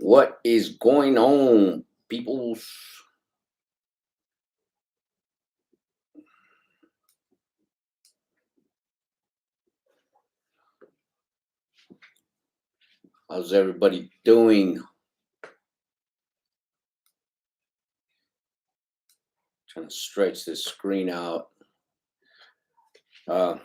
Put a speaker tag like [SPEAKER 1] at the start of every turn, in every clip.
[SPEAKER 1] What is going on, peoples? How's everybody doing? Trying to stretch this screen out. Uh,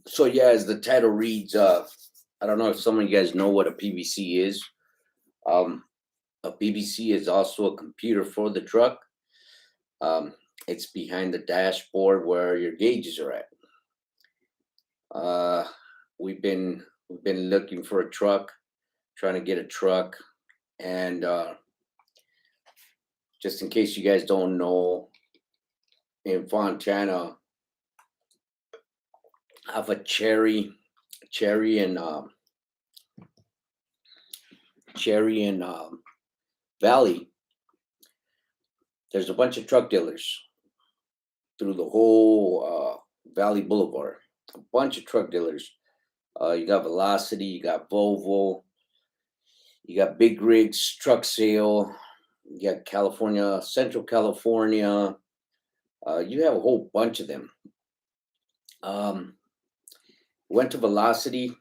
[SPEAKER 1] so yeah, as the title reads, I don't know if some of you guys know what a PVC is. Um, a PVC is also a computer for the truck. Um, it's behind the dashboard where your gauges are at. Uh, we've been looking for a truck, trying to get a truck, and just in case you guys don't know, in Fontana, I have a cherry and Valley. There's a bunch of truck dealers through the whole Valley Boulevard. A bunch of truck dealers. You got Velocity, you got Volvo, you got Big Rigs, Truck Sale, you got California, Central California. You have a whole bunch of them. Um, Went to Velocity.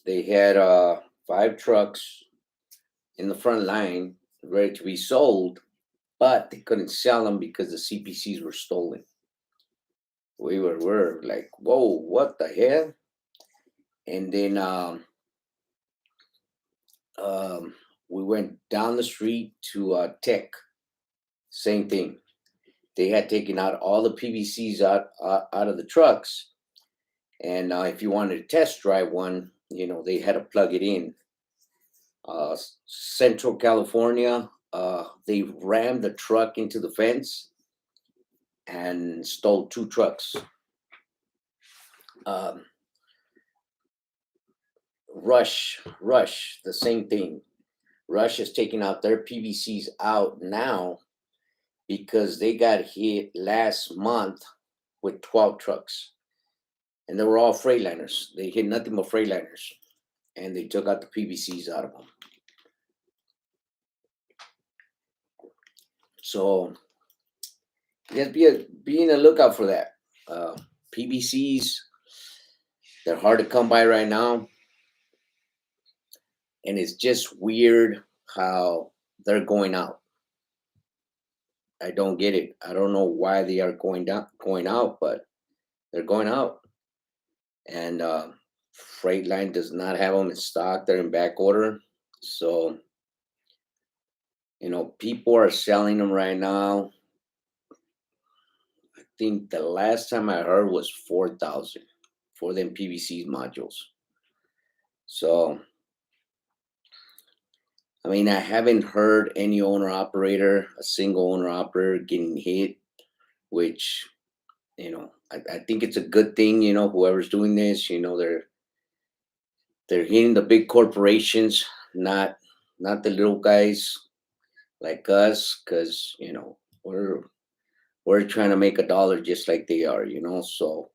[SPEAKER 1] They had 5 trucks in the front line ready to be sold, but they couldn't sell them because the CPCs were stolen. We were like, whoa, what the hell? And then um, we went down the street to Tech. Same thing. They had taken out all the PVCs out of the trucks, and if you wanted to test drive one, they had to plug it in. Central California, they rammed the truck into the fence and stole 2 trucks. Um, Rush, the same thing. Rush is taking out their PVCs out now because they got hit last month with 12 trucks, and they were all freightliners. They hit nothing but freightliners, and they took out the PVCs out of them. So just be in a lookout for that. PVCs, they're hard to come by right now, and it's just weird how they're going out. I don't get it. I don't know why they are going out, but they're going out. And Freightline does not have them in stock. They're in back order. So, people are selling them right now. I think the last time I heard was 4,000 for them PVC modules. So, I mean, I haven't heard any a single owner operator getting hit, which, I think it's a good thing, whoever's doing this, they're hitting the big corporations, not the little guys like us, because, we're trying to make a dollar just like they are, so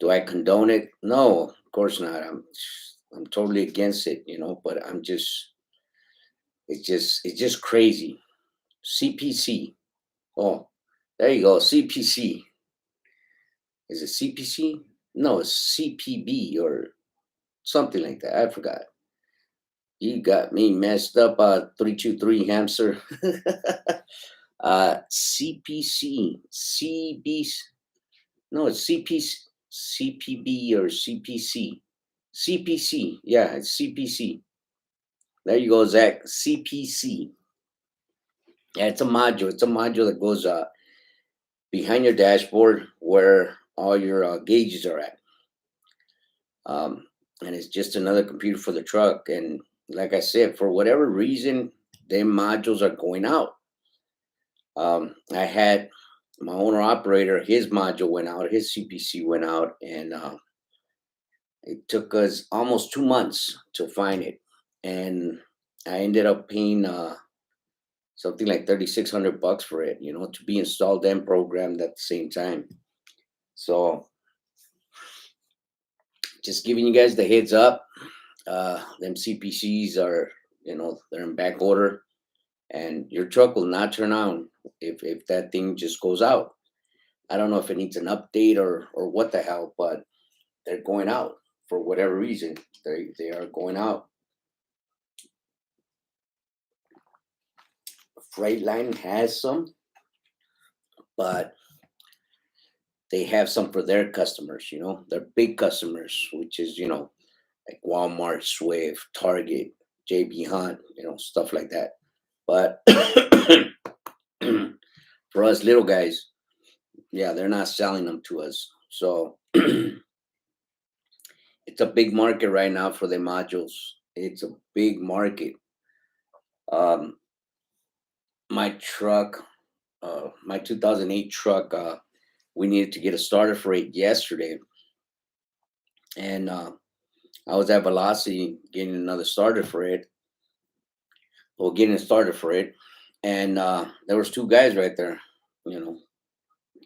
[SPEAKER 1] do I condone it? No, of course not. I'm totally against it, but it's just crazy. CPC. Oh, there you go. CPC. Is it CPC? No, it's CPB or something like that. I forgot. You got me messed up, 323 hamster. CPC, CB, no, it's CPC, CPB or CPC. CPC, yeah, it's CPC. There you go, Zach. CPC. Yeah, it's a module. It's a module that goes behind your dashboard where all your gauges are at. And it's just another computer for the truck. And like I said, for whatever reason, their modules are going out. I had my owner operator, his module went out, his CPC went out, and it took us almost 2 months to find it. And I ended up paying something like $3,600 for it, to be installed and programmed at the same time. So just giving you guys the heads up. Them CPCs are, they're in back order, and your truck will not turn on if that thing just goes out. I don't know if it needs an update or what the hell, but they're going out for whatever reason. They are going out. Freightliner has some, but they have some for their customers. Their big customers, which is like Walmart, Swift, Target, JB Hunt, stuff like that. But for us little guys, yeah, they're not selling them to us. So it's a big market right now for the modules. It's a big market. Um, my truck, my 2008 truck, we needed to get a starter for it yesterday, and I was at Velocity getting another starter for it. Well, getting a starter for it, and there was two guys right there, you know,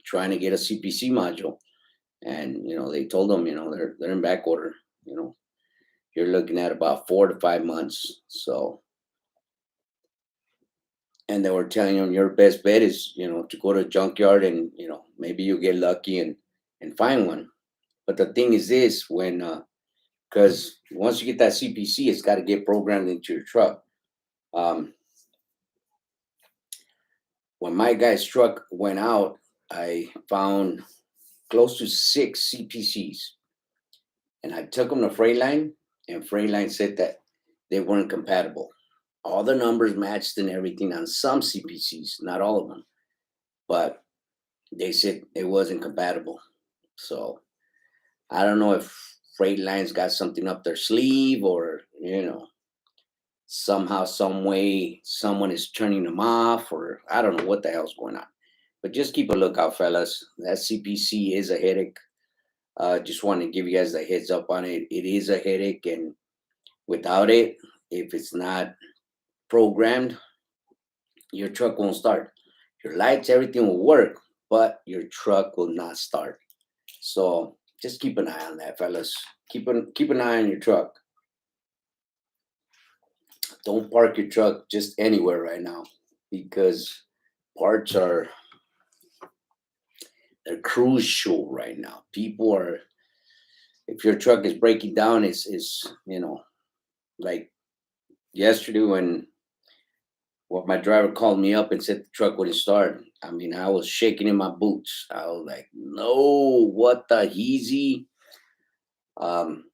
[SPEAKER 1] trying to get a CPC module, and they told them, they're in back order. You know, you're looking at about 4 to 5 months. So, and they were telling them your best bet is, to go to a junkyard and maybe you get lucky and find one. But the thing is this, when because once you get that CPC, it's got to get programmed into your truck. Um, when my guy's truck went out, I found close to 6 CPCs, and I took them to Freightliner, and Freightliner said that they weren't compatible. All the numbers matched and everything on some CPCs, not all of them, but they said it wasn't compatible. So I don't know if Freightline's got something up their sleeve, or somehow, some way, someone is turning them off, or I don't know what the hell's going on. But just keep a lookout, fellas. That CPC is a headache. Just want to give you guys the heads up on it. It is a headache, and without it, if it's not programmed, your truck won't start. Your lights, everything will work, but your truck will not start. So just keep an eye on that, fellas. Keep an eye on your truck. Don't park your truck just anywhere right now, because parts are they're crucial right now. People are, if your truck is breaking down, is like yesterday when my driver called me up and said the truck wouldn't start. I mean, I was shaking in my boots. I was like, no, what the heezy? Um,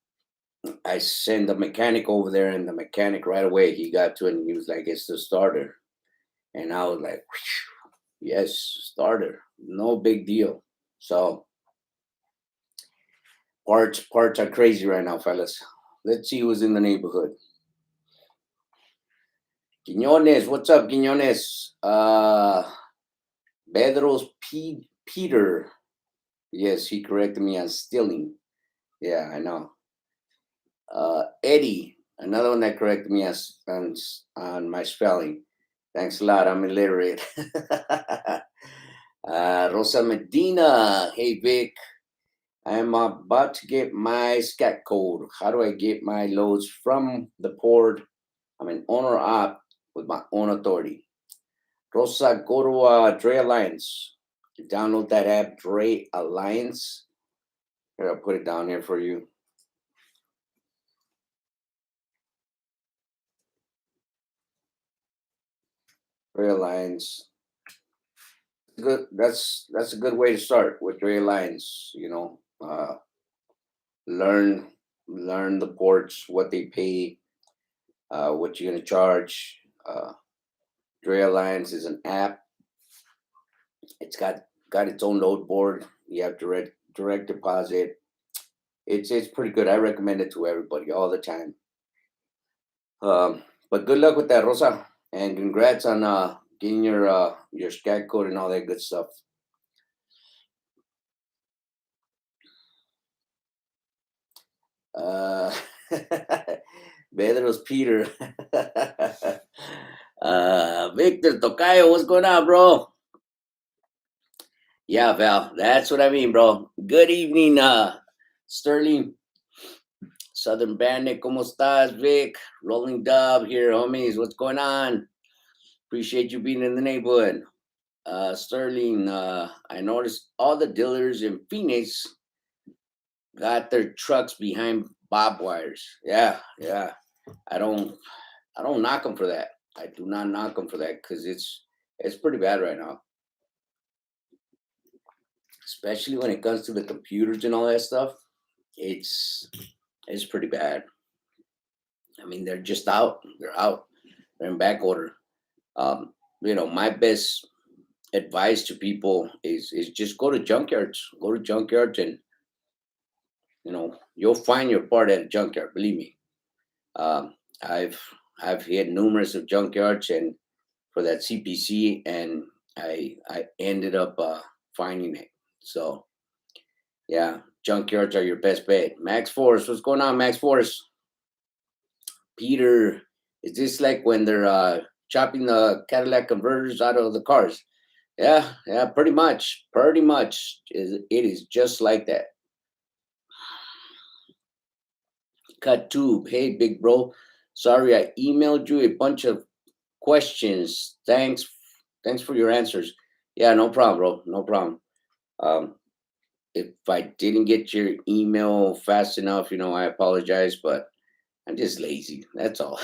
[SPEAKER 1] I sent the mechanic over there, and the mechanic right away, he got to it and he was like, it's the starter. And I was like, yes, starter, no big deal. So parts are crazy right now, fellas. Let's see who's in the neighborhood. Quiñones, what's up, Quiñones? Pedro's Peter. Yes, he corrected me as stealing. Yeah, I know. Eddie, another one that corrected me as on my spelling. Thanks a lot. I'm illiterate. Rosa Medina. Hey, Vic. I'm about to get my scat code. How do I get my loads from the port? I'm an owner op with my own authority. Rosa, go to Dre Alliance. Download that app, Dre Alliance. Here, I'll put it down here for you. Dre Alliance. Good. That's a good way to start with Dre Alliance. Learn learn the ports, what they pay, what you're gonna charge. Dre Alliance is an app. It's got its own load board. You have direct deposit. It's pretty good. I recommend it to everybody all the time. But good luck with that, Rosa, and congrats on getting your scat code and all that good stuff. Uh, Pedro's Peter. Victor Tocayo, what's going on, bro? Yeah, Val, that's what I mean, bro. Good evening, Sterling, Southern Bandit, ¿cómo estás, Vic? Rolling Dub here, homies. What's going on? Appreciate you being in the neighborhood. Sterling, I noticed all the dealers in Phoenix got their trucks behind barbed wires. Yeah, yeah. I don't, I don't knock them for that. I do not knock them for that because it's pretty bad right now, especially when it comes to the computers and all that stuff. It's it's pretty bad. I mean, they're just out. They're out. They're in back order. My best advice to people is just go to junkyards. Go to junkyards, and you'll find your part at a junkyard. Believe me. Um, I've I've hit numerous of junkyards and for that CPC, and I ended up finding it. So yeah, junkyards are your best bet. Max Force, what's going on, Max Force? Peter, is this like when they're chopping the Cadillac converters out of the cars? Yeah, yeah, pretty much. Pretty much. It is just like that. Cut tube. Hey, big bro. Sorry, I emailed you a bunch of questions. Thanks for your answers. Yeah, no problem, bro. No problem. Um, if I didn't get your email fast enough, I apologize, but I'm just lazy. That's all.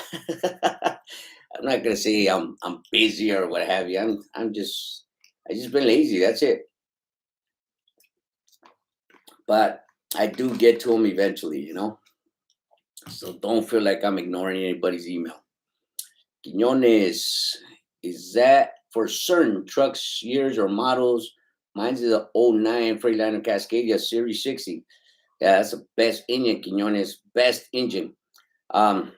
[SPEAKER 1] I'm not gonna say I'm busy or what have you. I just been lazy. That's it. But I do get to them eventually. So don't feel like I'm ignoring anybody's email. Quiñones, is that for certain trucks, years, or models? Mine's is a '09 Freightliner Cascadia Series 60. Yeah, that's the best engine, Quiñones. Best engine. Um,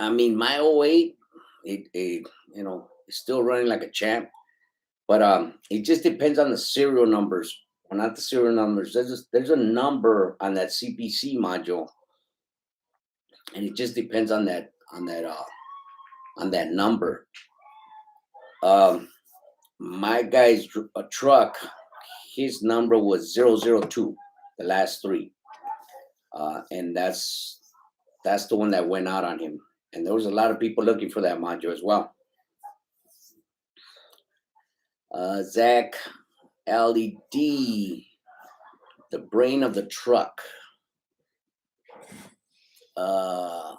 [SPEAKER 1] I mean, my '08, it's still running like a champ. But it just depends on the serial numbers. Well, not the serial numbers. There's a number on that CPC module, and it just depends on that number. Um, my guy's a truck. His number was 002, the last three, and that's the one that went out on him. And there was a lot of people looking for that module as well. Zach, LED, the brain of the truck. Uh,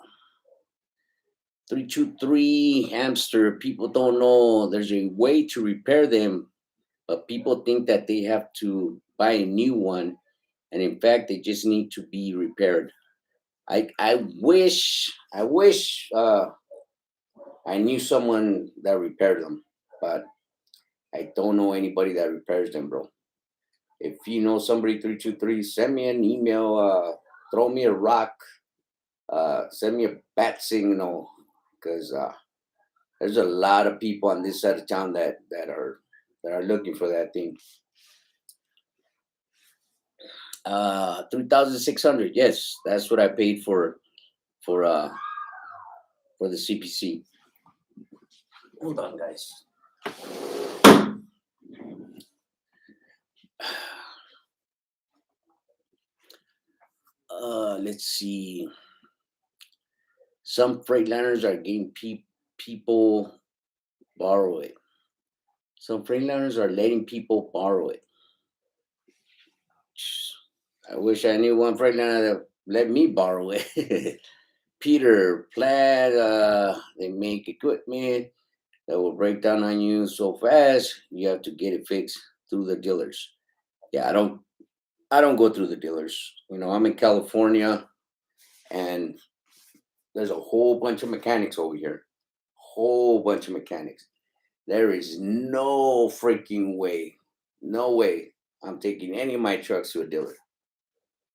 [SPEAKER 1] 323 hamster. People don't know there's a way to repair them, but people think that they have to buy a new one, and in fact, they just need to be repaired. I wish I knew someone that repaired them, but I don't know anybody that repairs them, bro. If you know somebody 323, send me an email, throw me a rock, send me a bat signal, because there's a lot of people on this side of town that are looking for that thing. 3,600. Yes, that's what I paid for uh for the CPC. Hold on, guys. Let's see. Some freightliners are getting people borrow it. Some freightliners are letting people borrow it. I wish I knew one freightliner that let me borrow it. Peter, Plaid, they make equipment that will break down on you so fast you have to get it fixed through the dealers. Yeah, I don't go through the dealers. I'm in California, and there's a whole bunch of mechanics over here. Whole bunch of mechanics. There is no freaking way, no way I'm taking any of my trucks to a dealer.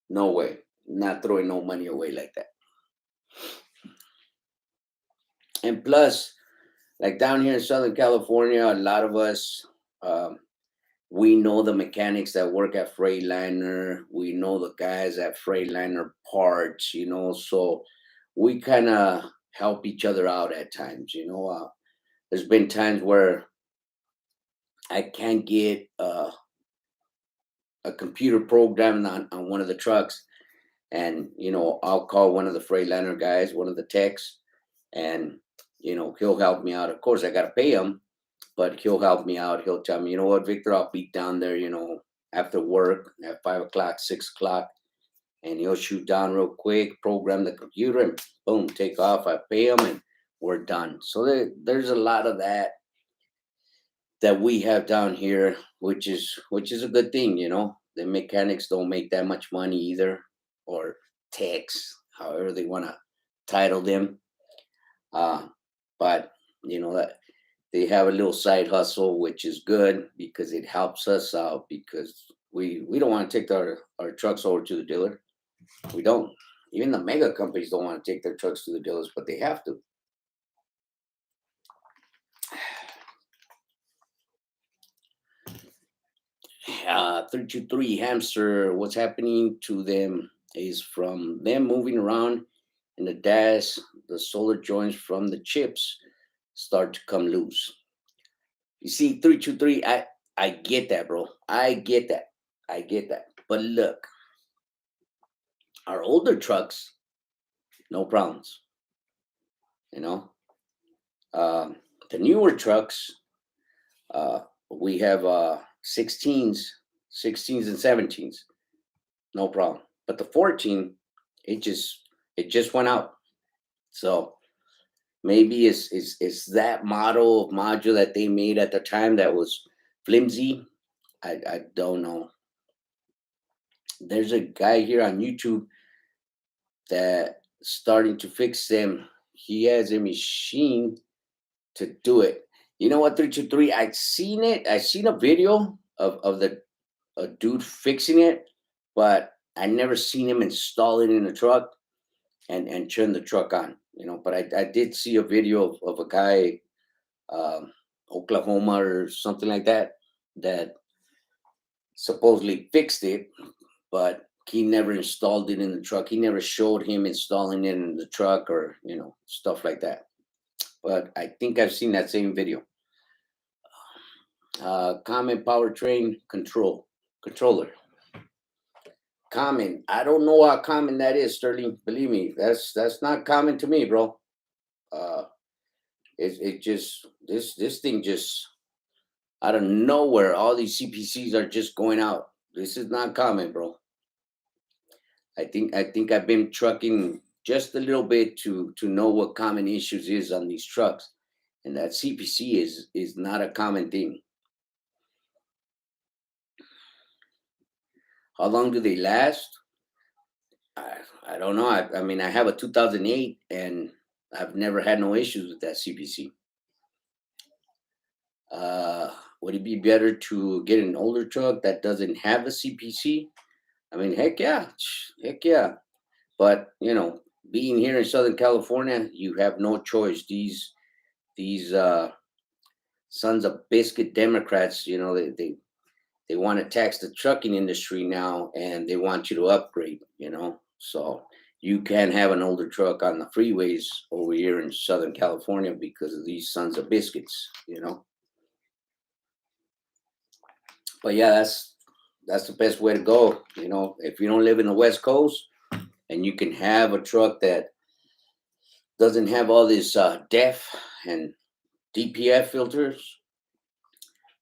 [SPEAKER 1] No way. Not throwing no money away like that. And plus, like down here in Southern California, a lot of us, um, we know the mechanics that work at Freightliner. We know the guys at Freightliner parts. So we kind of help each other out at times. There's been times where I can't get a computer program on one of the trucks, and I'll call one of the freightliner guys, one of the techs, and he'll help me out. Of course, I got to pay him, but he'll help me out. He'll tell me, you know what, Victor, I'll be down there, after work at 5 o'clock, 6 o'clock, and he'll shoot down real quick, program the computer, and boom, take off. I pay him, and we're done. So there's a lot of that we have down here, which is a good thing. The mechanics don't make that much money either, or techs, however they want to title them. Uh, but that they have a little side hustle, which is good because it helps us out, because we don't want to take our trucks over to the dealer. We don't. Even the mega companies don't want to take their trucks to the dealers, but they have to. 323 hamster, what's happening to them is from them moving around in the dash, the solder joints from the chips start to come loose. You see, 323, I get that, bro. I get that. I get that. But look, our older trucks, no problems. You know, the newer trucks, we have 16s and 17s, no problem. But the 14, it just went out. So maybe it's that model of module that they made at the time that was flimsy. I don't know. There's a guy here on YouTube that starting to fix them. He has a machine to do it. You know what, 323? I've seen it. I've seen a video of the a dude fixing it, but I never seen him install it in a truck and turn the truck on. But I did see a video of a guy, um, Oklahoma or something like that supposedly fixed it, but he never installed it in the truck. He never showed him installing it in the truck, or stuff like that. But I think I've seen that same video. Common powertrain controller. Common. I don't know how common that is, Sterling. Believe me, that's not common to me, bro. Uh, it just this thing just out of nowhere. All these CPCs are just going out. This is not common, bro. I think I've been trucking just a little bit to know what common issues is on these trucks, and that CPC is not a common thing. How long do they last? I don't know. I mean, I have a 2008, and I've never had no issues with that CPC. Would it be better to get an older truck that doesn't have a CPC? I mean, heck yeah. But being here in Southern California, you have no choice. These sons of biscuit Democrats, they want to tax the trucking industry now, and they want you to upgrade. So you can't have an older truck on the freeways over here in Southern California because of these sons of biscuits. But yeah, that's the best way to go. If you don't live in the West Coast and you can have a truck that doesn't have all this DEF and DPF filters,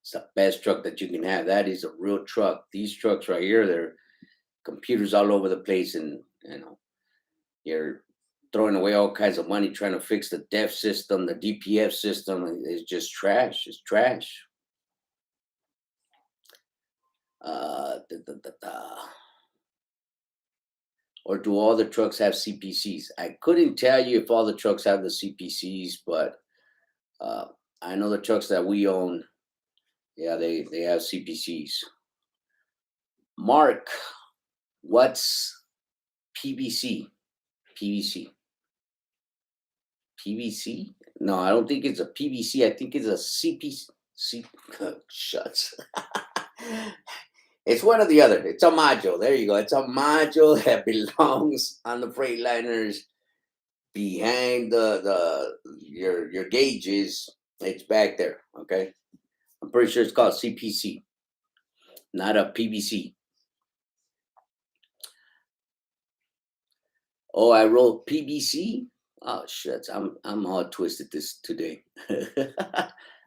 [SPEAKER 1] it's the best truck that you can have. That is a real truck. These trucks right here, they're computers all over the place, and you're throwing away all kinds of money trying to fix the DEF system, the DPF system. It's just trash. It's trash. Da, da, da. Or do all the trucks have CPCs? I couldn't tell you if all the trucks have the CPCs, but I know the trucks that we own, yeah, they have CPCs. Mark, what's PVC? PVC. PVC? No, I don't think it's a PVC. I think it's a CPC. Shuts. It's one or the other. It's a module. There you go. It's a module that belongs on the Freightliners behind your gauges, It's back there. Okay. I'm pretty sure it's called CPC, not a PVC. Oh, I wrote PVC. Oh shit, I'm all twisted this today.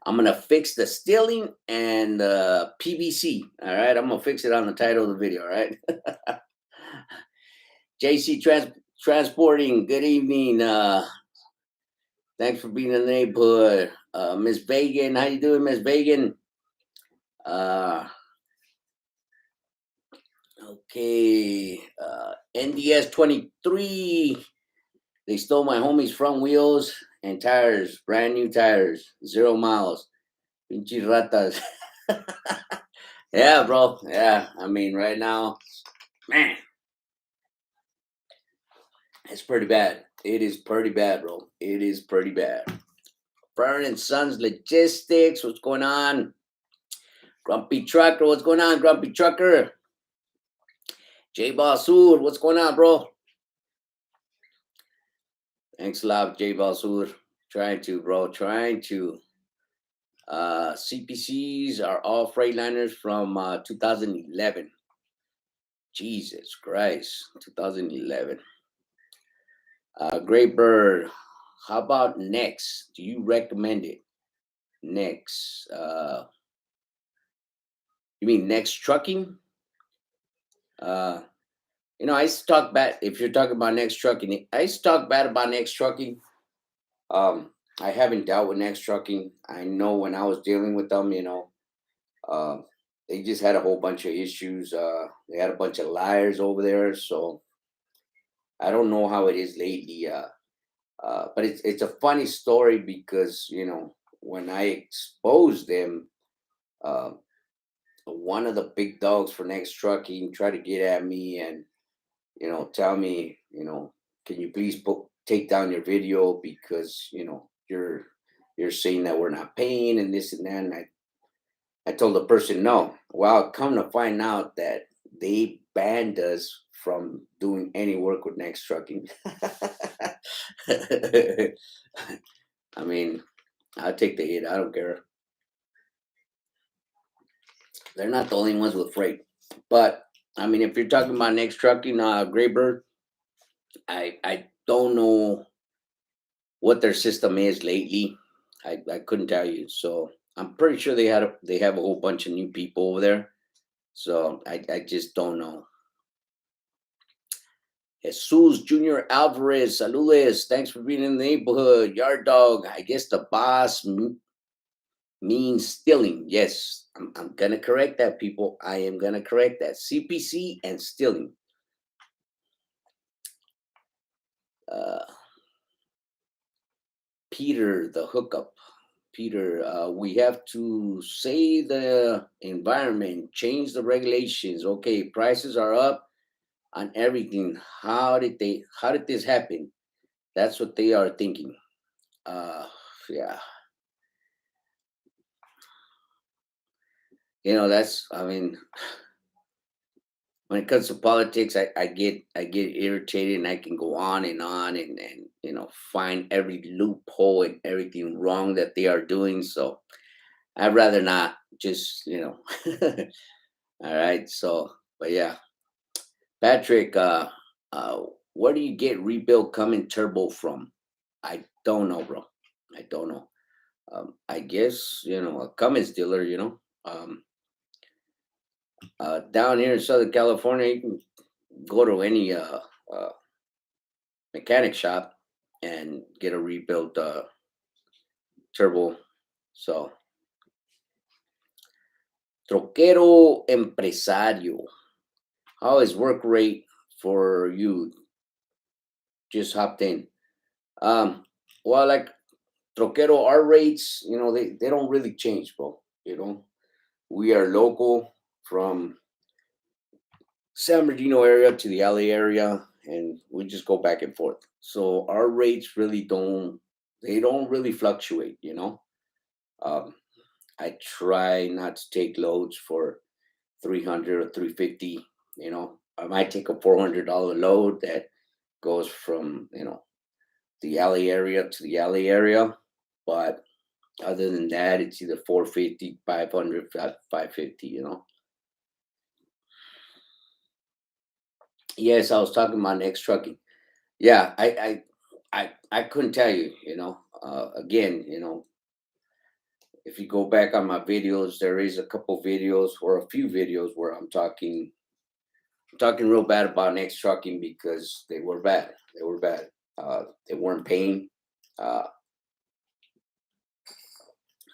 [SPEAKER 1] I'm gonna fix the stealing and PVC. All right, I'm gonna fix it on the title of the video. All right. JC Transporting. Good evening. Thanks for being in the neighborhood. Miss Vagan, how you doing, Miss Vagan? Uh, okay. NDS 23. They stole my homie's front wheels and tires, brand new tires, 0 miles. Pinche ratas. Yeah, bro. Yeah, I mean, right now, man, it's pretty bad. It is pretty bad, bro. It is pretty bad. Burn and Sons Logistics, what's going on? Grumpy Trucker, what's going on, Grumpy Trucker? J Basur, what's going on, bro? Thanks a lot, J Basur. Trying to, bro, trying to. CPCs are all freightliners from 2011. Jesus Christ, 2011. Great Bird, how about Next? Do you recommend it? Next. You mean Next Trucking? Uh, I used to talk bad. If you're talking about Next Trucking, I used to talk bad about Next Trucking. I haven't dealt with Next Trucking. I know when I was dealing with them, uh, they just had a whole bunch of issues. They had a bunch of liars over there. So I don't know how it is lately. But it's a funny story because when I exposed them, uh, one of the big dogs for Next Trucking tried to get at me and tell me, can you please take down your video because you're saying that we're not paying and this and that. And I told the person no. Well, come to find out that they banned us from doing any work with Next Trucking. I mean, I'll take the hit. I don't care. They're not the only ones with freight. But I mean, if you're talking about Next Trucking, Graybird, I don't know what their system is lately. I couldn't tell you. So I'm pretty sure they have a whole bunch of new people over there. So I just don't know. Jesus Junior Alvarez, saludes. Thanks for being in the neighborhood. Yard dog. I guess the boss means stealing. Yes, I'm gonna correct that, people. I am gonna correct that. CPC and stealing. Uh, Peter, the hookup. Peter, we have to say the environment, change the regulations. Okay, prices are up on everything. How did this happen? That's what they are thinking. Yeah. That's, I mean, when it comes to politics, I get irritated and I can go on and find every loophole and everything wrong that they are doing. So I'd rather not just all right. So, but yeah, Patrick, where do you get rebuild coming turbo from? I don't know, bro. I don't know. I guess a Cummins dealer. Down here in Southern California, you can go to any uh, mechanic shop and get a rebuilt turbo. So, troquero empresario. How is work rate for you? Just hopped in. Um, well, like troquero, our rates, they don't really change, bro. We are local from San Bernardino area to the LA area, and we just go back and forth. So our rates really don't really fluctuate. Um, I try not to take loads for 300 or 350. I might take a $400 load that goes from the LA area to the LA area, but Other than that, it's either 450, 500, 550, you know. Yes, I was talking about next trucking. Yeah, I couldn't tell you, you know. Again, you know, if you go back on my videos, there is a couple videos or a few videos where I'm talking real bad about next trucking because they were bad. They were bad. They weren't paying. Uh,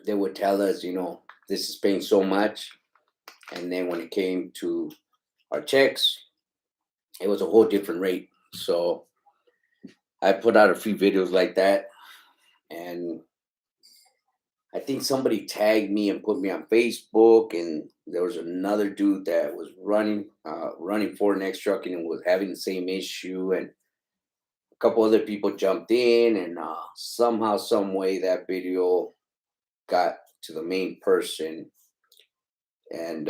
[SPEAKER 1] they would tell us, you know, this is paying so much, and then when it came to our checks, it was a whole different rate. So I put out a few videos like that, and I think somebody tagged me and put me on Facebook, and there was another dude that was running for next trucking and was having the same issue, and a couple other people jumped in, and somehow, some way, that video got to the main person, and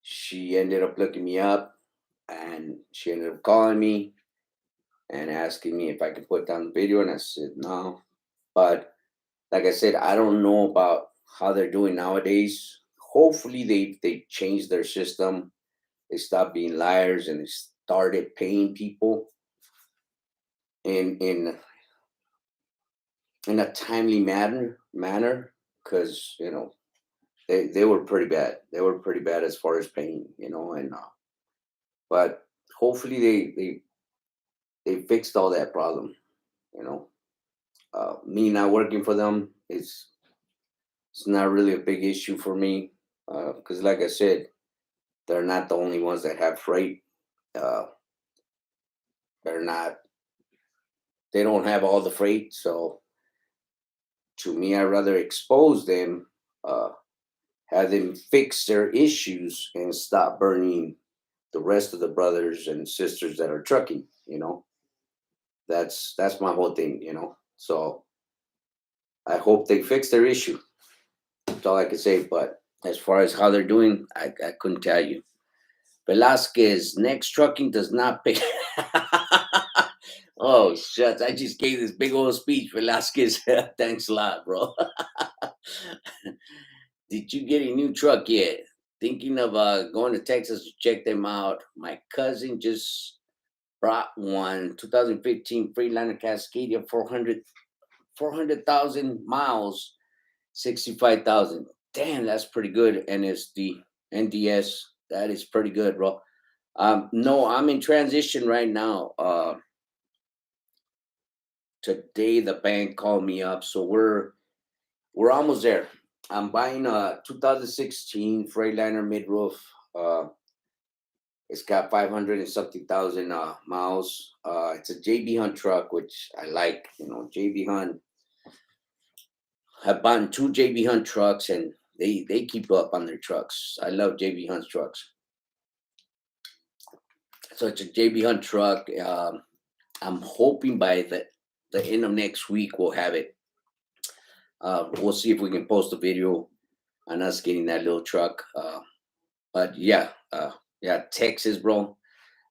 [SPEAKER 1] she ended up looking me up, and she ended up calling me and asking me if I could put down the video, and I said no. But like I said, I don't know about how they're doing nowadays. Hopefully, they changed their system. They stopped being liars and they started paying people in in a timely manner, because you know they were pretty bad. They were pretty bad as far as paying, you know, and but hopefully they fixed all that problem, you know. Me not working for them is it's not really a big issue for me, because like I said, they're not the only ones that have freight. Uh, they're not. They don't have all the freight, so to me, I rather expose them, uh, have them fix their issues, and stop burning the rest of the brothers and sisters that are trucking. You know, that's my whole thing. You know, so I hope they fix their issue. That's all I can say. But as far as how they're doing, I couldn't tell you. Velasquez, next trucking does not pay. Oh, shucks. I just gave this big old speech, Velasquez. Thanks a lot, bro. Did you get a new truck yet? Thinking of going to Texas to check them out. My cousin just brought one 2015 Freightliner Cascadia 400,000 miles, 65,000. Damn, that's pretty good. NDS, that is pretty good, bro. No, I'm in transition right now. Today the bank called me up, so we're almost there. I'm buying a 2016 Freightliner midroof. Uh, it's got 500 and something thousand miles. It's a JB Hunt truck, which I like. You know, JB Hunt. I've bought two JB Hunt trucks, and they keep up on their trucks. I love JB Hunt's trucks. So it's a JB Hunt truck. I'm hoping by the end of next week we'll have it. We'll see if we can post a video on us getting that little truck. But yeah, yeah, Texas, bro.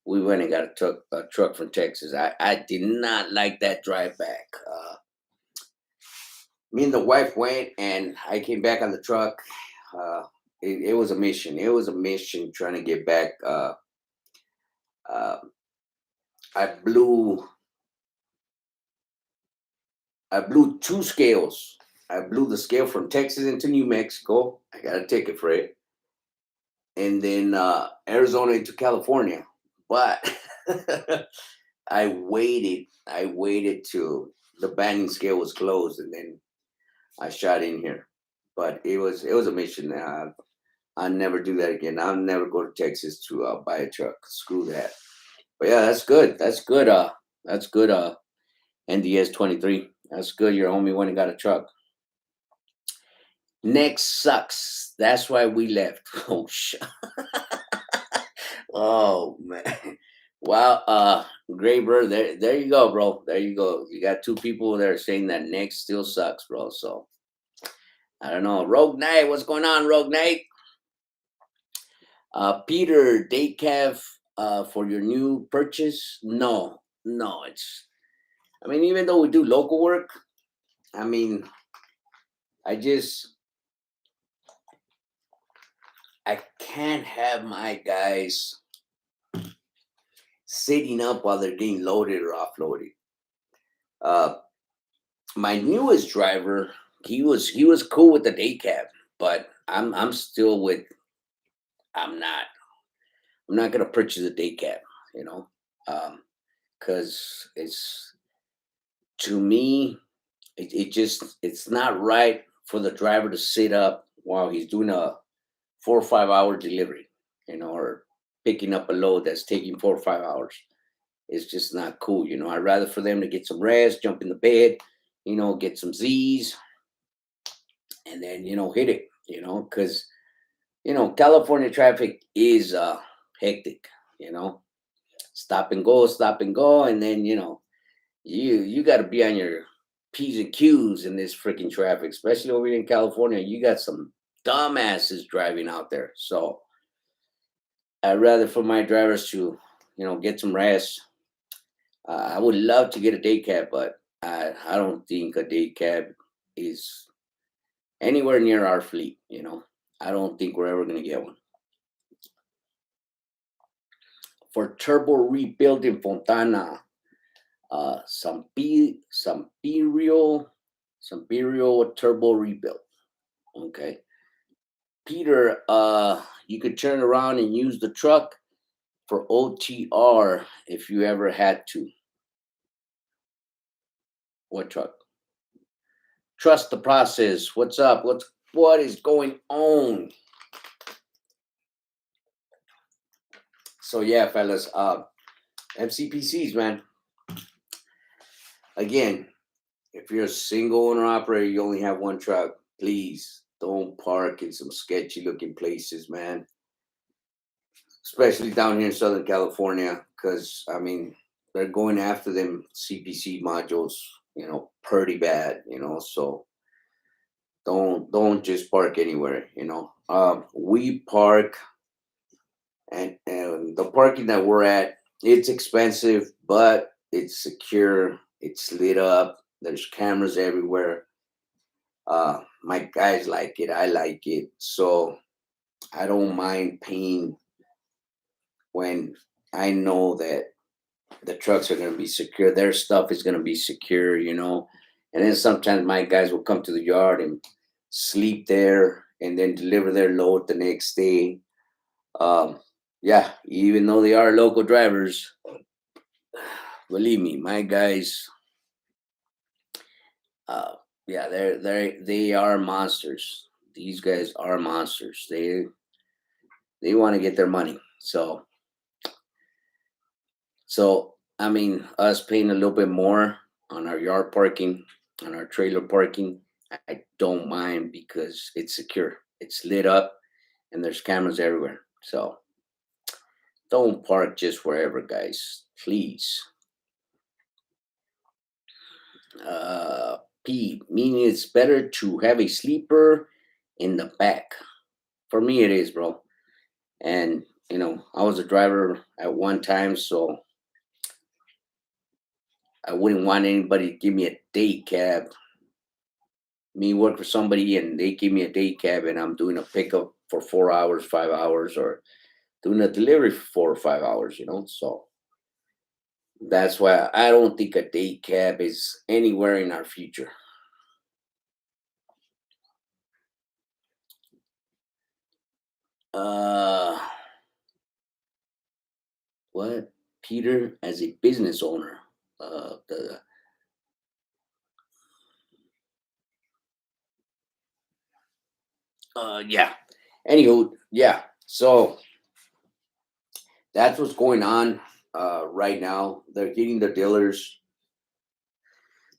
[SPEAKER 1] We went and got a truck from Texas. I did not like that drive back. Me and the wife went, and I came back on the truck. Uh, it was a mission. It was a mission trying to get back. Uh, I blew I blew two scales. I blew the scale from Texas into New Mexico. I got a ticket for it, and then Arizona into California. But I waited. I waited till the banding scale was closed, and then I shot in here. But it was a mission. I'll never do that again. I'll never go to Texas to buy a truck. Screw that. But yeah, that's good. That's good. That's good. NDS 23. That's good. Your homie went and got a truck. Next sucks. That's why we left. Oh shit. Oh man. Wow. Gray Bird. There you go, bro. There you go. You got two people that are saying that next still sucks, bro. So I don't know. Rogue Knight, what's going on, Rogue Knight? Peter, date calf for your new purchase? No, no. I mean, even though we do local work, I mean, I just I can't have my guys sitting up while they're getting loaded or offloaded. Uh, my newest driver, he was cool with the day cab, but I'm still with I'm not I'm not gonna purchase a day cab, you know, because it's to me it's not right for the driver to sit up while he's doing a 4 or 5 hour delivery, or picking up a load that's taking 4 or 5 hours. It's just not cool, I'd rather for them to get some rest, jump in the bed, get some Z's, and then hit it, because California traffic is hectic, you know, stop and go, and then you got to be on your p's and q's in this freaking traffic, especially over here in California. You got some dumbasses driving out there, so I'd rather for my drivers to get some rest. I would love to get a day cab, but I don't think a day cab is anywhere near our fleet. I don't think we're ever going to get one. For turbo rebuild in Fontana, some Imperial turbo rebuild. Okay, Peter, you could turn around and use the truck for OTR if you ever had to. What truck? Trust the process. What's up? What is going on? So yeah, fellas, MCPCs, man. Again, if you're a single owner operator, you only have one truck, please don't park in some sketchy looking places, man. Especially down here in Southern California, because I mean they're going after them CPC modules, pretty bad, so don't just park anywhere. We park, and the parking that we're at, it's expensive, but it's secure, it's lit up, there's cameras everywhere. My guys like it, I like it, so I don't mind paying when I know that the trucks are going to be secure, their stuff is going to be secure. And then sometimes my guys will come to the yard and sleep there and then deliver their load the next day. um, yeah, even though they are local drivers, believe me, my guys, uh, yeah, they are monsters. These guys are monsters. They want to get their money. So I mean, us paying a little bit more on our yard parking, on our trailer parking, I don't mind because it's secure, it's lit up, and there's cameras everywhere. So don't park just wherever, guys, please. Uh, P, meaning it's better to have a sleeper in the back. For me, it is, bro. And I was a driver at one time, so I wouldn't want anybody to give me a day cab. Me work for somebody and they give me a day cab and I'm doing a pickup for 4 hours, 5 hours, or doing a delivery for 4 or 5 hours. So that's why I don't think a day cab is anywhere in our future. Uh, what? Peter, as a business owner, the yeah. Anywho, yeah. So that's what's going on right now. They're getting the dealers.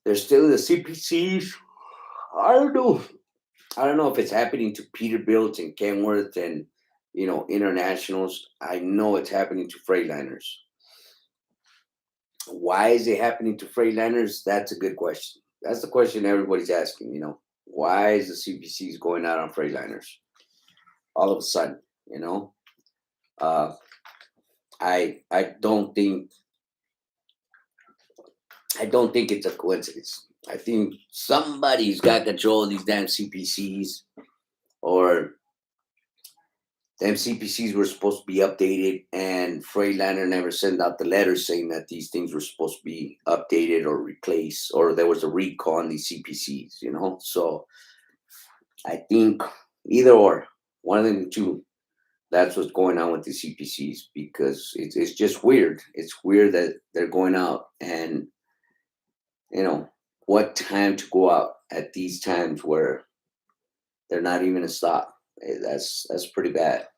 [SPEAKER 1] They're still the CPCs. I don't know. I don't know if it's happening to Peterbilt and Kenworth and internationals. I know it's happening to freightliners. Why is it happening to freightliners? That's a good question. That's the question everybody's asking. Why is the CPCs going out on freightliners all of a sudden? You know, uh, I don't think I don't think it's a coincidence. I think somebody's got control of these damn CPCs, or them CPCs were supposed to be updated, and Freightliner never sent out the letter saying that these things were supposed to be updated or replaced, or there was a recall on these CPCs. So I think either or, one of them two. That's what's going on with the CPCs, because it's just weird. It's weird that they're going out, and you know what time to go out at these times where they're not even a stop. That's pretty bad.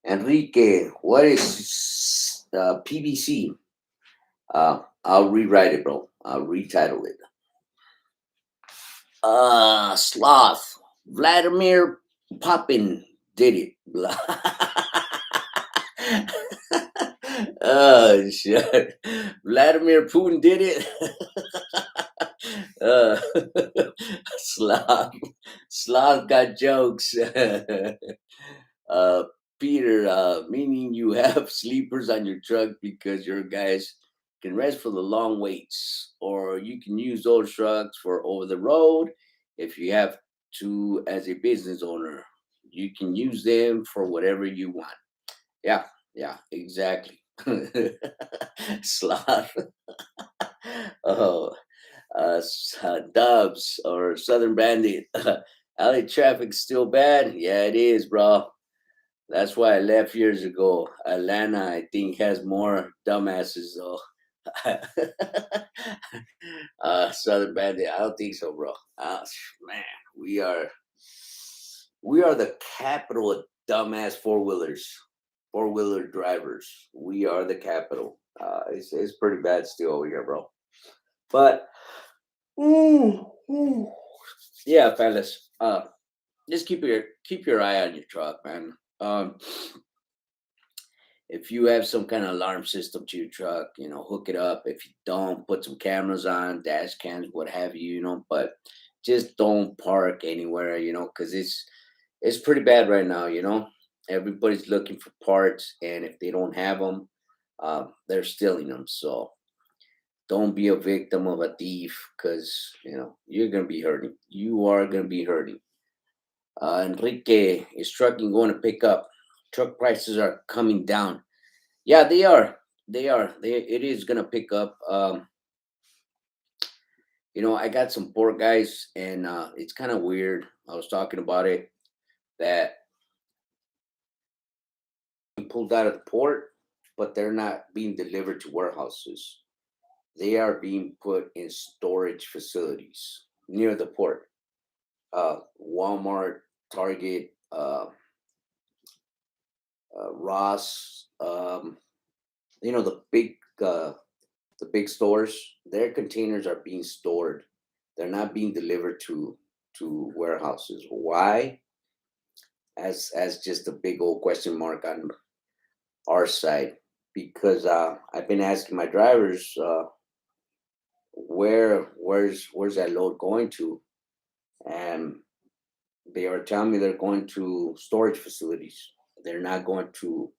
[SPEAKER 1] Enrique, what is PVC? I'll rewrite it, bro. I'll retitle it. Sloth. Vladimir Poppin did it. Oh shit! Vladimir Putin did it. uh, Sloth. Sloth got jokes. uh, Peter, meaning you have sleepers on your truck because your guys can rest for the long waits, or you can use those trucks for over the road if you have to as a business owner. You can use them for whatever you want. Yeah, yeah, exactly. Sloth. Oh, Dubs or Southern Bandit. LA traffic's still bad. Yeah, it is, bro. That's why I left years ago. Atlanta, I think, has more dumbasses though. Southern Bandit, I don't think so, bro. Man, we are we are the capital of dumbass four wheeler drivers. We are the capital. It's pretty bad still over here, bro. But ooh. Yeah, fellas. Just keep your eye on your truck, man. If you have some kind of alarm system to your truck, hook it up. If you don't, put some cameras on, dash cams, what have you, but just don't park anywhere, because it's pretty bad right now, Everybody's looking for parts, and if they don't have them, they're stealing them. So don't be a victim of a thief, because you're gonna be hurting. You are gonna be hurting. Enrique, is trucking going to pick up? Truck prices are coming down. Yeah, they are. They are. It is gonna pick up. I got some port guys, and it's kind of weird. I was talking about it, that we pulled out of the port, but they're not being delivered to warehouses. They are being put in storage facilities near the port. Walmart, Target, Ross. The big stores. Their containers are being stored. They're not being delivered to warehouses. Why? As just a big old question mark on our side, because I've been asking my drivers, where's that load going to, and they are telling me they're going to storage facilities. They're not going to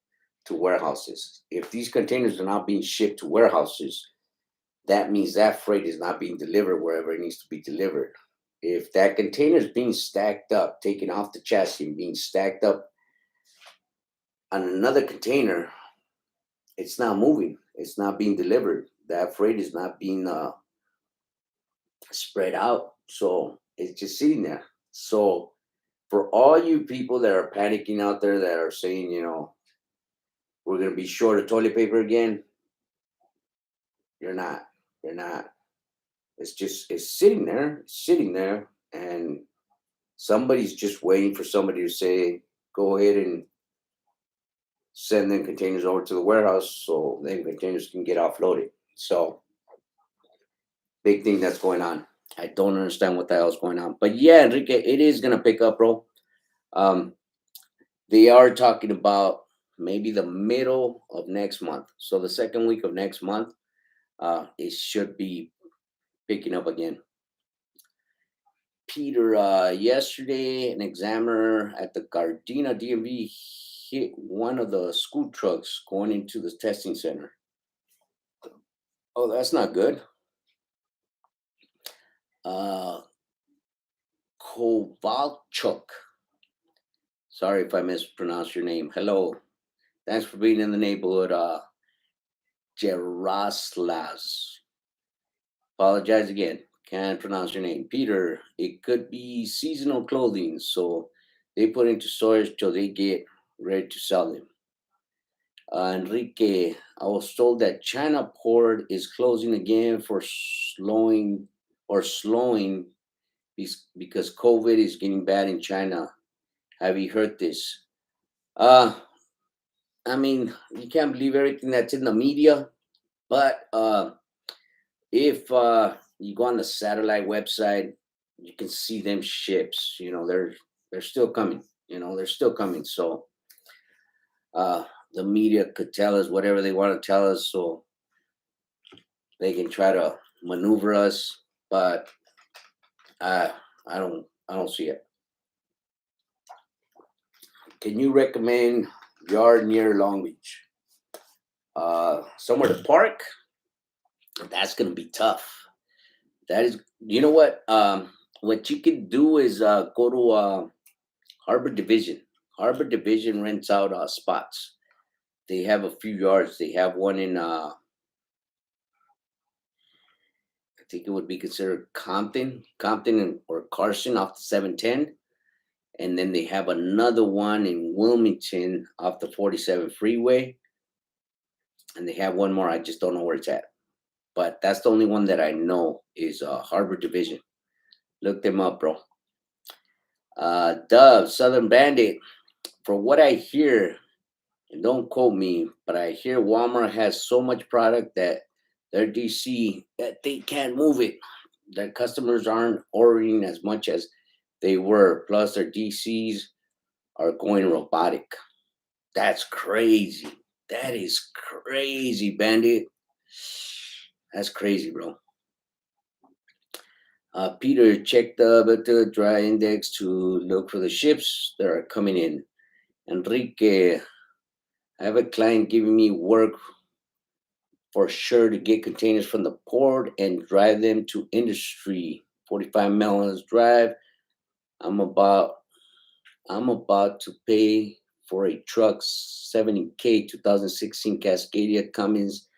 [SPEAKER 1] warehouses. If these containers are not being shipped to warehouses, that means that freight is not being delivered wherever it needs to be delivered. If that container is being stacked up, taken off the chassis and being stacked up on another container, it's not moving. It's not being delivered. That freight is not being spread out. So it's just sitting there. So for all you people that are panicking out there, that are saying, we're going to be short of toilet paper again, you're not. You're not. It's sitting there, and somebody's just waiting for somebody to say, go ahead and send them containers over to the warehouse so then containers can get offloaded. So big thing that's going on. I don't understand what the hell's going on. But yeah, Enrique, it is gonna pick up, bro. Um, they are talking about maybe the middle of next month. So the second week of next month, it should be picking up again. Peter, yesterday an examiner at the Gardena DMV hit one of the school trucks going into the testing center. Oh, that's not good. Uh, Kovalchuk. Sorry if I mispronounced your name. Hello. Thanks for being in the neighborhood. Jaroslavs. Apologize again. Can't pronounce your name. Peter, it could be seasonal clothing, so they put into storage till they get ready to sell them. Enrique, I was told that China port is closing again for slowing because COVID is getting bad in China. Have you heard this? Uh, I mean, you can't believe everything that's in the media, but if you go on the satellite website, you can see them ships. They're still coming. They're still coming. So uh, the media could tell us whatever they want to tell us, so they can try to maneuver us. But I I don't see it. Can you recommend yard near Long Beach? Somewhere to park? That's gonna be tough. That is, you know what? What you can do is go to Harbor Division. Harbor Division rents out spots. They have a few yards. They have one in, I think it would be considered or Carson off the 710. And then they have another one in Wilmington off the 47 freeway. And they have one more. I just don't know where it's at. But that's the only one that I know is Harbor Division. Look them up, bro. Dove, Southern Bandit. For what I hear, and don't quote me, but I hear Walmart has so much product that their DC that they can't move it. Their customers aren't ordering as much as they were. Plus, their DCs are going robotic. That's crazy. That is crazy, Bandit. That's crazy, bro. Peter, check the dry index to look for the ships that are coming in. Enrique, I have a client giving me work for sure to get containers from the port and drive them to industry. 45 miles drive. I'm about I'm about to pay for a truck 70K 2016 Cascadia Cummins.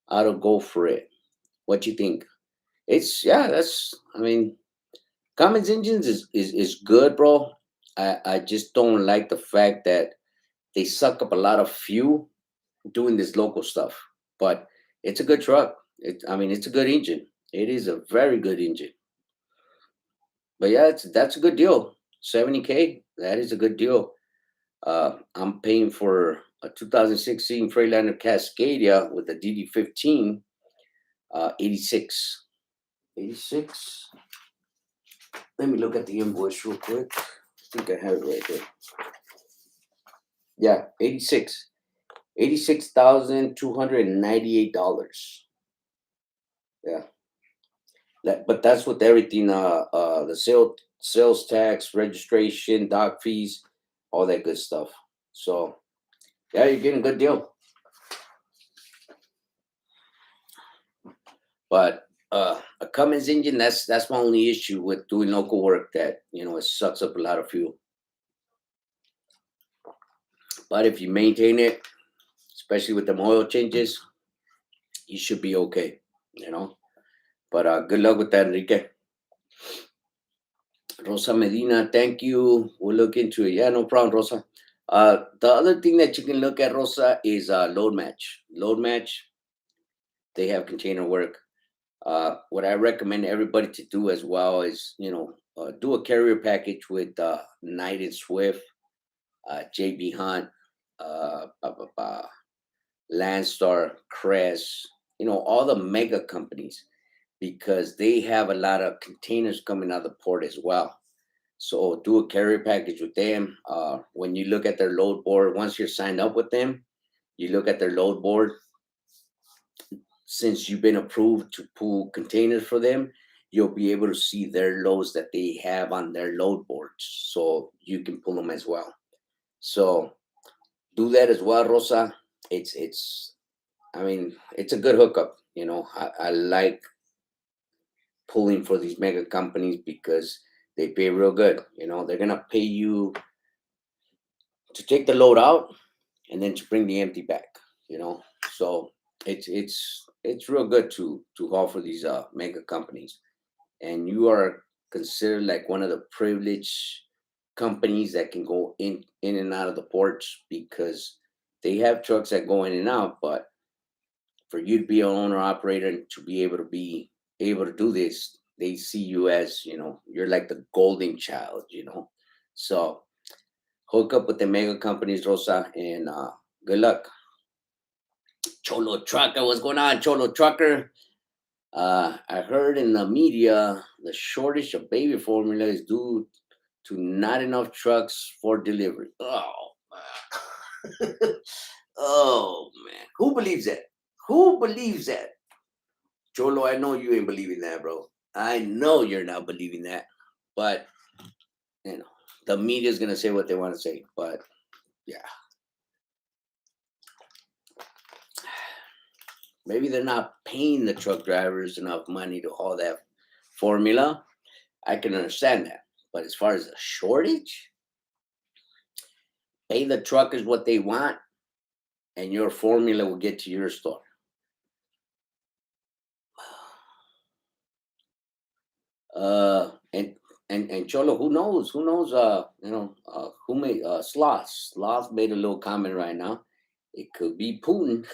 [SPEAKER 1] I'll go for it. What you think? It's yeah, that's I mean Cummins engines is good, bro. I just don't like the fact that they suck up a lot of fuel doing this local stuff. But it's a good truck. It's a good engine. It is a very good engine. But yeah, that's a good deal. 70K, that is a good deal. I'm paying for a 2016 Freightliner Cascadia with a DD15, 86. 86. Let me look at the invoice real quick. I think I have it right there. Yeah, 86. $86,298. Yeah. But that's with everything, the sales tax, registration, dock fees, all that good stuff. So yeah, you're getting a good deal. But a Cummins engine, that's my only issue with doing local work, that it sucks up a lot of fuel. But if you maintain it, especially with the oil changes, you should be okay. You know. But good luck with that, Enrique. Rosa Medina, thank you. We'll look into it. Yeah, no problem, Rosa. The other thing that you can look at, Rosa, is load match. Load match, they have container work. What I recommend everybody to do as well is, do a carrier package with Knight and Swift, JB Hunt, ba, ba, ba, Landstar, Crest, all the mega companies, because they have a lot of containers coming out of the port as well. So do a carrier package with them. When you look at their load board, once you're signed up with them, you look at their load board. Since you've been approved to pull containers for them, you'll be able to see their loads that they have on their load boards, so you can pull them as well. So do that as well, Rosa. It's it's a good hookup. I like pulling for these mega companies because they pay real good. They're gonna pay you to take the load out and then to bring the empty back. You know, so it's real good to haul for these mega companies, and you are considered like one of the privileged companies that can go in and out of the ports because they have trucks that go in and out. But for you to be an owner operator and to be able to do this, they see you as, you're like the golden child. So hook up with the mega companies, Rosa, and good luck. Cholo Trucker, what's going on, Cholo Trucker? I heard in the media the shortage of baby formula is due to not enough trucks for delivery. Oh, man. Oh, man. Who believes that? Who believes that? Cholo, I know you ain't believing that, bro. I know you're not believing that. But, you know, the media's going to say what they want to say. But, yeah, maybe they're not paying the truck drivers enough money to haul that formula. I can understand that. But as far as a shortage, pay the truckers what they want, and your formula will get to your store. And and Cholo, who knows? Who knows? Who made Sloth? Sloth made a little comment right now. It could be Putin.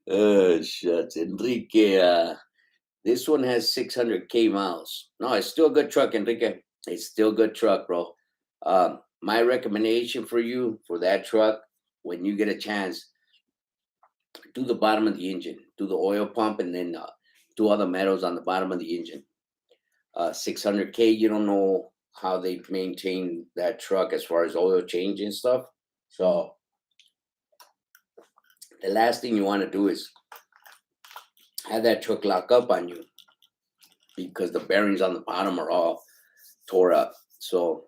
[SPEAKER 1] Oh, shucks, Enrique. This one has 600K miles. No, it's still a good truck, Enrique. It's still a good truck, bro. My recommendation for you for that truck, when you get a chance, do the bottom of the engine, do the oil pump, and then do all the metals on the bottom of the engine. 600K, you don't know how they maintain that truck as far as oil change and stuff. So the last thing you want to do is have that truck lock up on you because the bearings on the bottom are all tore up. So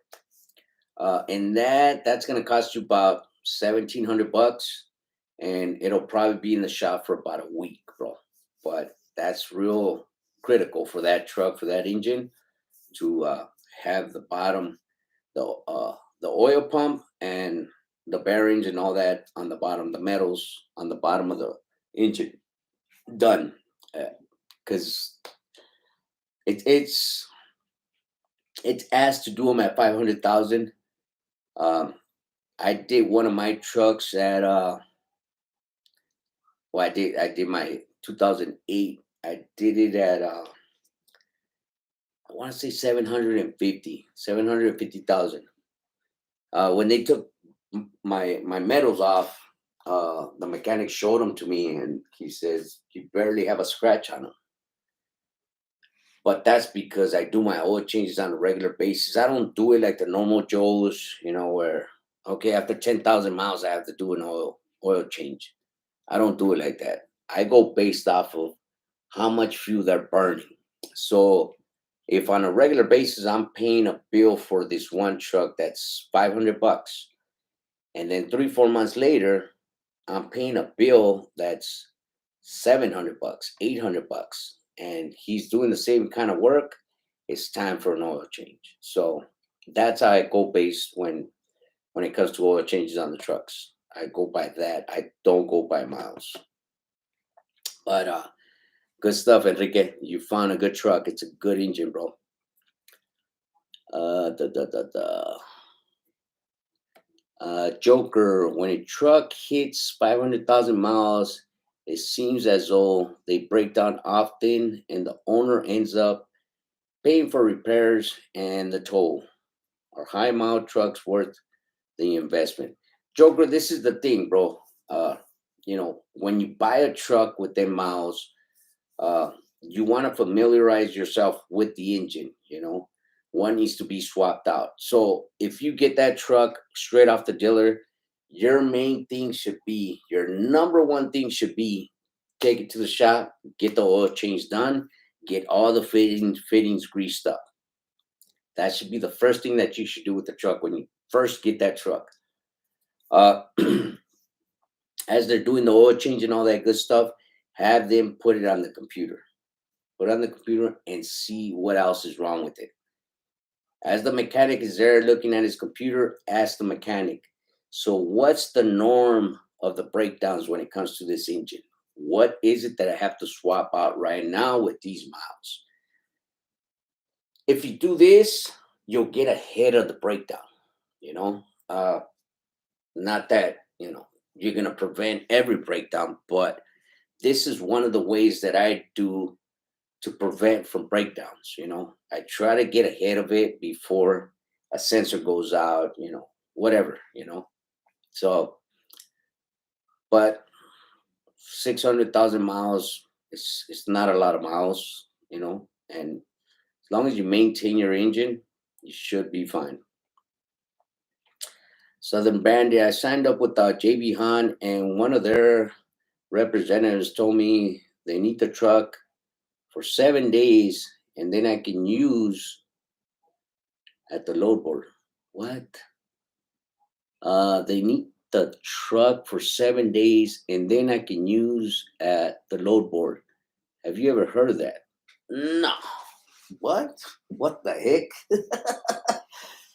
[SPEAKER 1] and that's gonna cost you about $1,700, and it'll probably be in the shop for about a week, bro. But that's real critical for that truck, for that engine, to have the bottom, the oil pump and the bearings and all that on the bottom, the metals on the bottom of the engine done, because it's it's asked to do them at 500,000. Um, I did one of my trucks at well, I did my 2008. I did it at I want to say 750,000. When they took my medals off, the mechanic showed them to me, and he says you barely have a scratch on them. But that's because I do my oil changes on a regular basis. I don't do it like the normal Joes, where okay, after 10,000 miles I have to do an oil change. I don't do it like that. I go based off of how much fuel they're burning. So if on a regular basis I'm paying a bill for this one truck that's $500, and then 3 4 months later I'm paying a bill that's $700, $800, and he's doing the same kind of work, it's time for an oil change. So that's how I go based when it comes to oil changes on the trucks. I go by that. I don't go by miles. But good stuff, Enrique. You found a good truck. It's a good engine, bro. Da, da, da, da. Joker, when a truck hits 500,000 miles, it seems as though they break down often and the owner ends up paying for repairs and the toll. Are high mile trucks worth the investment? Joker, this is the thing, bro. When you buy a truck with them miles, you want to familiarize yourself with the engine. One needs to be swapped out. So if you get that truck straight off the dealer, your main thing should be, your number one thing should be, take it to the shop, get the oil change done, get all the fittings greased up. That should be the first thing that you should do with the truck when you first get that truck. As they're doing the oil change and all that good stuff, have them put it on the computer. Put it on the computer and see what else is wrong with it. As the mechanic is there looking at his computer, ask the mechanic, so what's the norm of the breakdowns when it comes to this engine? What is it that I have to swap out right now with these miles? If you do this, you'll get ahead of the breakdown, you know. Not that, you're going to prevent every breakdown, but this is one of the ways that I do to prevent from breakdowns. I try to get ahead of it before a sensor goes out, whatever. So, but 600,000 miles, it's not a lot of miles, and as long as you maintain your engine, you should be fine. Southern Bandit, I signed up with JB Hunt, and one of their representatives told me they need the truck for 7 days, and then I can use at the load board. What? They need the truck for 7 days, and then I can use at the load board. Have you ever heard of that? No. What? What the heck?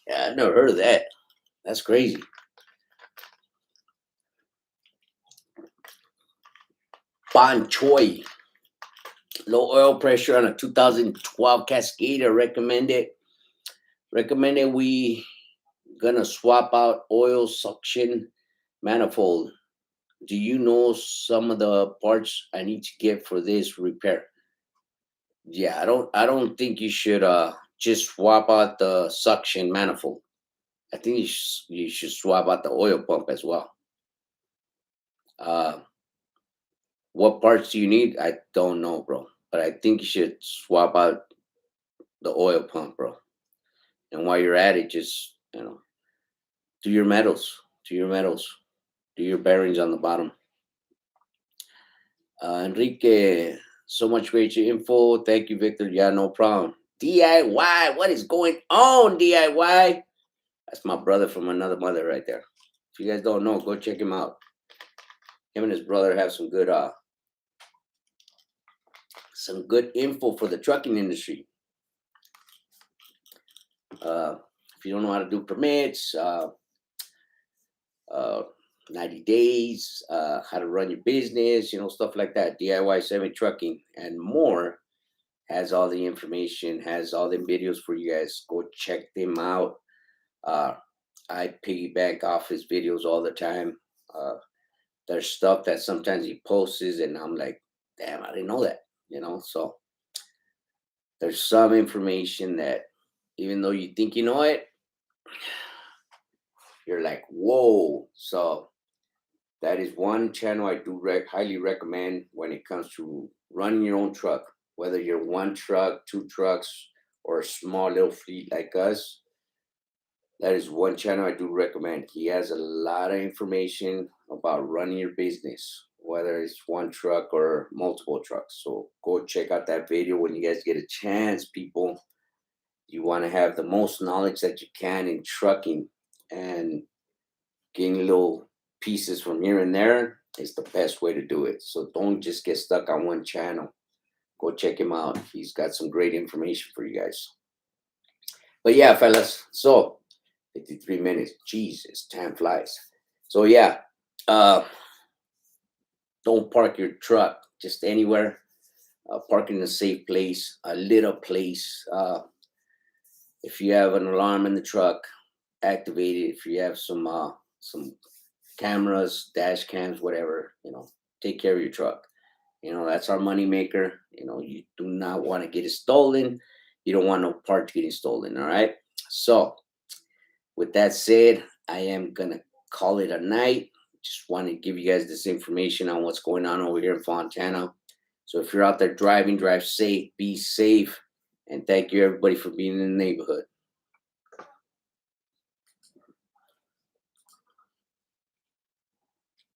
[SPEAKER 1] Yeah, I've never heard of that. That's crazy. Bon Choi, low oil pressure on a 2012 Cascadia recommended. Recommended we gonna swap out oil suction manifold. Do you know some of the parts I need to get for this repair? Yeah, I don't think you should just swap out the suction manifold. I think you should swap out the oil pump as well. Uh, what parts do you need? I don't know, bro. But I think you should swap out the oil pump, bro. And while you're at it, just do your metals, do your metals, do your bearings on the bottom. Enrique, so much great info. Thank you, Victor. Yeah, no problem. DIY, what is going on, DIY? That's my brother from another mother right there. If you guys don't know, go check him out. Him and his brother have some good info for the trucking industry. If you don't know how to do permits, uh, 90 days, how to run your business, stuff like that. DIY semi trucking and more has all the information, has all the videos for you guys. Go check them out. Uh, I piggyback off his videos all the time. There's stuff that sometimes he posts, and I'm like, damn, I didn't know that, So there's some information that even though you think you know it, you're like, whoa. So that is one channel I do highly recommend when it comes to running your own truck, whether you're one truck, two trucks, or a small little fleet like us. That is one channel I do recommend. He has a lot of information about running your business, whether it's one truck or multiple trucks. So go check out that video when you guys get a chance, people. You want to have the most knowledge that you can in trucking, and getting little pieces from here and there is the best way to do it. So don't just get stuck on one channel. Go check him out. He's got some great information for you guys. But yeah, fellas. So 53 minutes. Jesus, time flies. So yeah, uh, don't park your truck just anywhere. Park in a safe place, a little place. If you have an alarm in the truck, activate it. If you have some cameras, dash cams, whatever, take care of your truck. That's our money maker. You do not want to get it stolen. You don't want no parts getting stolen. All right. So with that said, I am gonna call it a night. Just want to give you guys this information on what's going on over here in Fontana. So if you're out there driving, drive safe, be safe, and thank you everybody for being in the neighborhood.